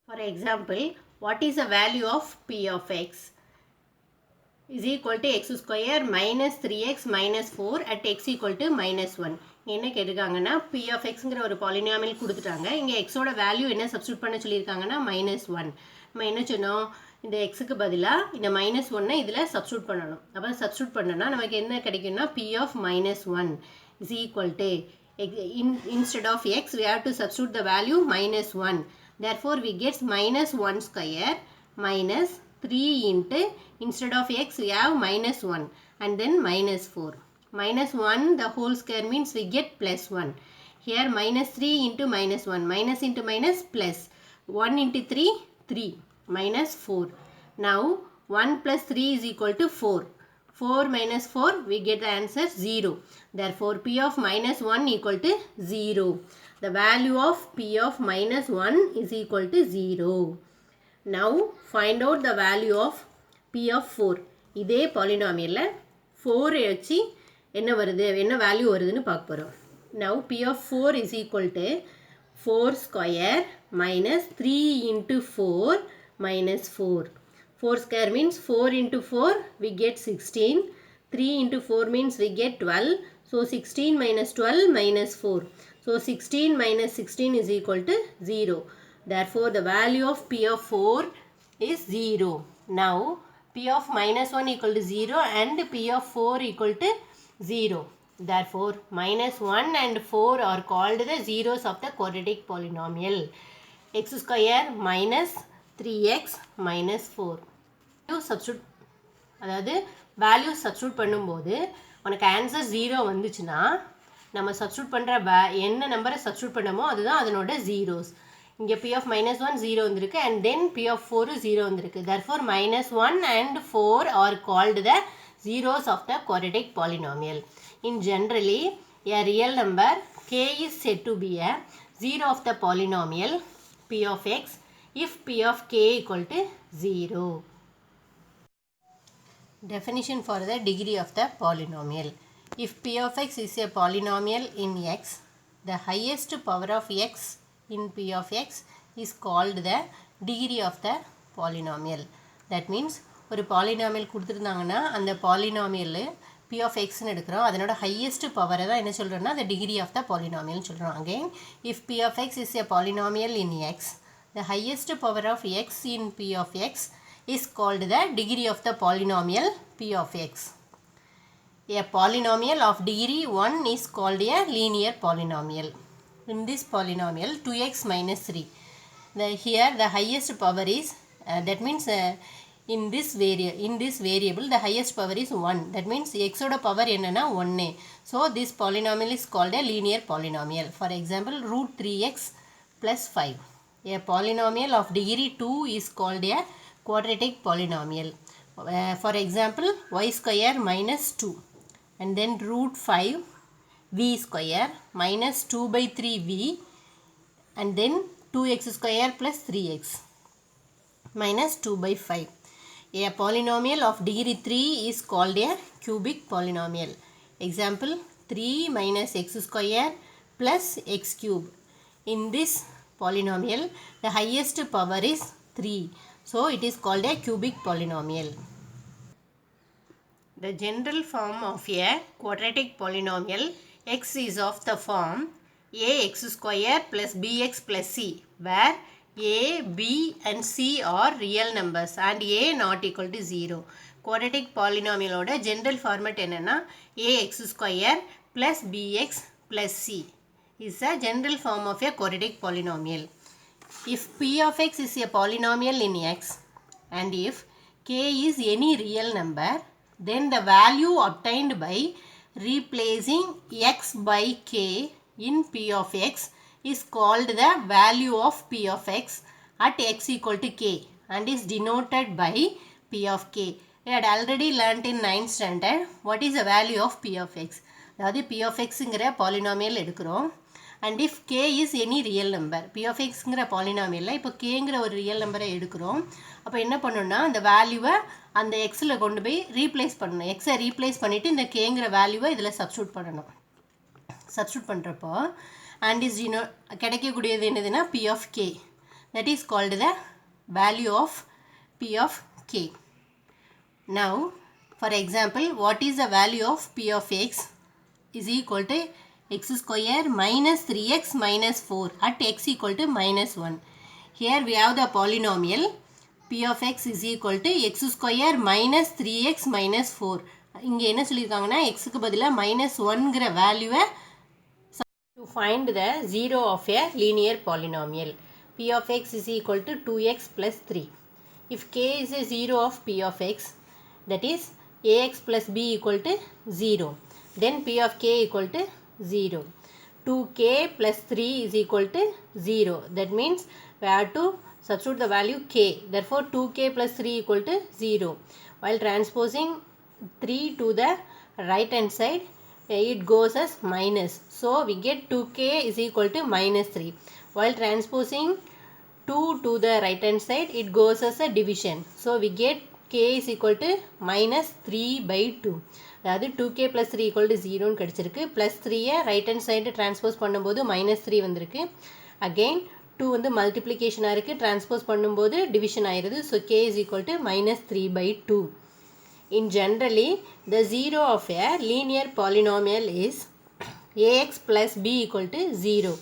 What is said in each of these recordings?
For example, what is the value of p of x is equal to x square minus 3x minus 4 at x equal to minus 1. என்ன கேட்டிருக்காங்கன்னா p of xங்கிற ஒரு polynomial கொடுத்துட்டாங்க. இங்கே xோட value என்ன substitute பண்ண சொல்லியிருக்காங்கன்னா minus 1. நம்ம என்ன சொன்னோம், இந்த எக்ஸுக்கு பதிலாக இந்த மைனஸ் ஒன்னை இதில் சப்ஸ்டியூட் பண்ணணும். அப்போ சப்ஸ்டியூட் பண்ணோன்னா நமக்கு என்ன கிடைக்கும்னா p of minus 1 is equal to instead of x we have to substitute the value minus 1. Therefore we get minus 1 square minus 3 into instead of x we have minus 1 and then minus 4. Minus 1 the whole square means we get plus 1. Here minus 3 into minus 1. Minus into minus plus. 1 into 3, 3. Minus 4. Now 1 plus 3 is equal to 4. 4 minus 4 we get the answer 0. Therefore p of minus 1 equal to 0. The value of p of minus 1 is equal to 0. Now find out the value of p of 4. இதே polynomial 4 வச்சு என்ன value வருதுன்னு பார்க்க போகிறோம். Now p of 4 is equal to 4 square minus 3 into 4 minus 4. 4 square means 4 into 4 we get 16. 3 into 4 means we get 12. So 16 minus 12 minus 4. So 16 minus 16 is equal to 0. Therefore the value of p of 4 is 0. Now p of minus 1 equal to 0 and p of 4 equal to 0. Therefore minus 1 and 4 are called the zeros of the quadratic polynomial. X square minus 3x minus 4. Substitute அதாவது value substitute பண்ணும்போது உனக்கு answer 0 வந்துச்சுன்னா நம்ம substitute பண்ணுற என்ன நம்பரை substitute பண்ணமோ அதுதான் அதனோட ஜீரோஸ். இங்கே p of minus 1 0 வந்திருக்கு and then p of 4 0 வந்திருக்கு. Therefore minus 1 and 4 are called the zeros of the quadratic polynomial. In generally a real number k is said to be a zero of the polynomial p of x if p of k equal to 0. Definition for the degree of the polynomial. If p of x is a polynomial in x, the highest power of x in p of x is called the degree of the polynomial. That means ஒரு polynomial கொடுத்துருந்தாங்கன்னா அந்த polynomial p of x ன்னு எடுக்கிறோம், அதனோட highest பவரை தான் என்ன சொல்கிறோன்னா the degree of the polynomial சொல்கிறோம். Again, if p of x is a polynomial in x, the highest power of x in p of x is called the degree of the polynomial p of x. A polynomial of degree 1 is called a linear polynomial. In this polynomial 2x minus 3. Here the highest power is that means in this variable the highest power is 1. That means x oda power என்னன்னா 1. So this polynomial is called a linear polynomial. For example root 3x plus 5. A polynomial of degree 2 is called a quadratic polynomial. For example y square minus 2 and then root 5 v square minus 2 by 3v and then 2x square plus 3x minus 2 by 5. A polynomial of degree 3 is called a cubic polynomial. Example 3 minus x square plus x cube. In this polynomial the highest power is 3. So it is called a cubic polynomial. The general form of a quadratic polynomial x is of the form ax square plus bx plus c, where a, b and c are real numbers and a not equal to 0. Quadratic polynomial oda general format என்னன்னா ax square plus bx plus c is a general form of a quadratic polynomial. If p of x is a polynomial in x and if k is any real number, then the value obtained by replacing x by k in p of x is called the value of p of x at x equal to k and is denoted by p of k. We had already learnt in 9th standard what is the value of p of x. அதாவது p of xங்கிற polynomial எடுக்கிறோம் and if k is any real number, p of xங்கிற பாலினாமியல்ல இப்போ kங்கிற ஒரு real நம்பரை எடுக்கிறோம். அப்போ என்ன பண்ணணும்னா அந்த வேல்யூவை அந்த எக்ஸில் கொண்டு போய் ரீப்ளேஸ் பண்ணணும். எக்ஸை ரீப்ளேஸ் பண்ணிவிட்டு இந்த கேங்கிற வேல்யூவை இதில் சப்ஸ்டியூட் பண்ணணும். சப்ஸ்டியூட் பண்ணுறப்போ அண்ட் இஸ் கிடைக்கக்கூடியது என்னதுன்னா p of k. That is called the value of P of k. Now, for example, what is the value of P of x is equal to x square minus 3x minus 4 at x equal to minus 1. Here we have the polynomial P of x is equal to x square minus 3x minus 4. இங்கே என்ன சொல்லியிருக்காங்கன்னா xக்கு பதிலாக minus ஒன்கிற வேல்யூவை to find the zero of a linear polynomial. P of x is equal to 2x plus 3. If k is a zero of P of x, that is ax plus b equal to 0. Then P of k equal to 0. 2k plus 3 is equal to 0. That means we have to substitute the value k. Therefore 2k plus 3 equal to 0. While transposing 3 to the right hand side, it goes as minus. So we get 2k is equal to minus 3. While transposing 2 to the right hand side, it goes as a division. So we get k is equal to minus 3 by 2. அதாவது 2k plus 3 equal to 0 கிடைச்சிருக்கு. plus 3 right hand side transpose பண்ணும்போது minus 3 வந்திருக்கு. Again 2 வந்து multiplication இருக்குது. transpose பண்ணும்போது division ஆயிருது. So k is equal to minus 3 by 2. In generally, the zero of a linear polynomial is ax plus b equal to 0.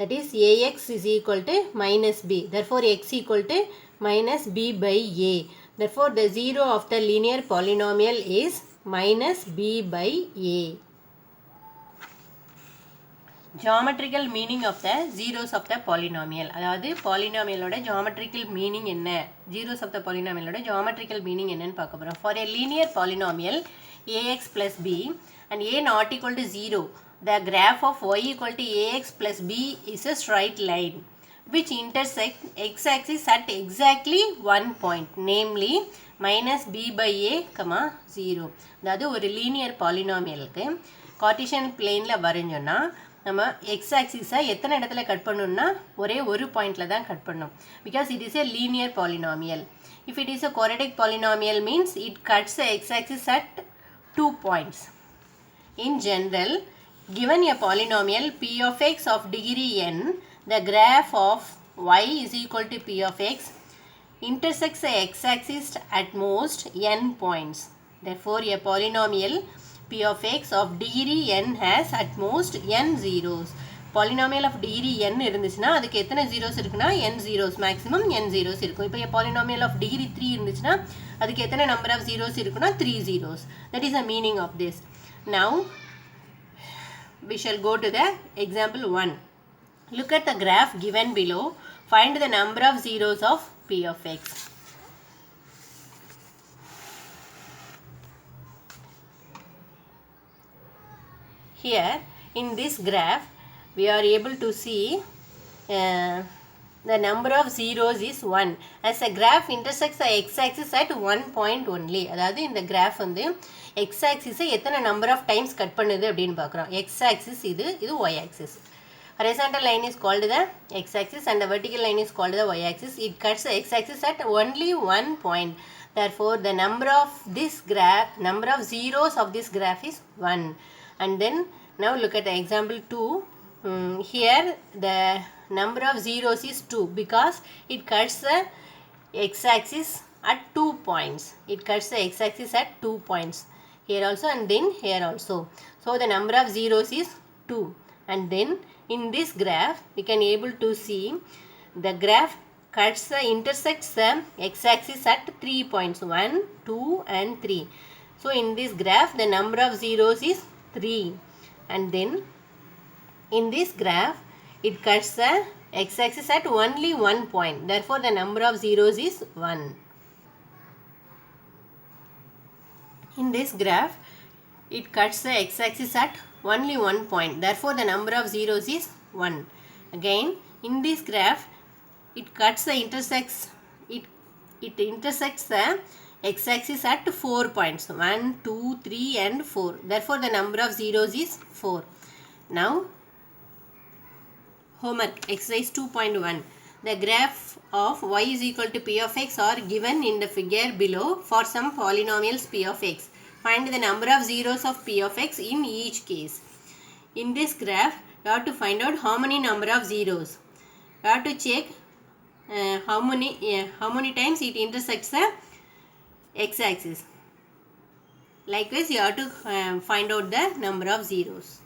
That is ax is equal to minus b. Therefore, x equal to minus b by a. Therefore, the zero of the linear polynomial is minus b by a. Geometrical meaning of the zeros of the polynomial. அதாவது polynomialோட geometrical meaning என்ன? Zeros of the polynomialோட geometrical meaning என்னன்னு பார்க்க போறோம். For a linear polynomial ax plus b and a not equal to 0, the graph of y equal to ax plus b is a straight line which intersect x-axis at exactly one point, namely minus b by a, 0. அதாவது ஒரு linear polynomialக்கு Cartesian planeல வரைஞ்சோன்னா நம்ம X ஆக்சிஸை எத்தனை இடத்துல cut பண்ணணும்னா ஒரே ஒரு பாயிண்டில் தான் கட் பண்ணணும். Because it is a linear polynomial. If it is a quadratic polynomial means it cuts the x-axis at 2 points. In general, given a polynomial p of x of degree n, the graph of y is equal to p of x intersects the x-axis at most n points. Therefore, a polynomial p of x of degree n has at most n zeros. Polynomial of degree n இருந்துச்சுன்னா அதுக்கு எத்தனை zeros இருக்குன்னா n zeros, maximum n zeros இருக்கும். இப்போ polynomial of degree 3 இருந்துச்சுன்னா அதுக்கு எத்தனை number of zeros இருக்குன்னா 3 zeros. That is the meaning of this. Now we shall go to the example 1. Look at the graph given below. Find the number of zeros of p of x. Here in this graph we are able to see the number of zeros is 1 as the graph intersects the x-axis at one point only. அதாவது இந்த graph வந்து x-axis எத்தனை number of times cut பண்ணுது அப்படின்னு பார்க்குறோம். x-axis இது y-axis. Horizontal line is called the x-axis and the vertical line is called the y-axis. It cuts the x-axis at only one point. Therefore, the number of zeros of this graph is 1. And then now look at the example 2. Here the number of zeros is 2 because it cuts the x-axis at 2 points. It cuts the x-axis at 2 points. Here also and then here also. So the number of zeros is 2. And then in this graph we can able to see the graph intersects the x-axis at 3 points, 1, 2 and 3. So in this graph the number of zeros is 3. And then in this graph it cuts the x-axis at only one point. Therefore the number of zeros is 1. In this graph it cuts the x-axis at only one point. Therefore the number of zeros is 1. Again in this graph it intersects the x-axis at 4 points, 1, 2, 3 and 4. Therefore the number of zeros is 4. Now homework exercise 2.1. The graph of y is equal to p of x are given in the figure below for some polynomials p of x. Find the number of zeros of p of x in each case. In this graph you have to find out how many number of zeros. You have to check how many times it intersects the x-axis. Likewise, you have to find out the number of zeros.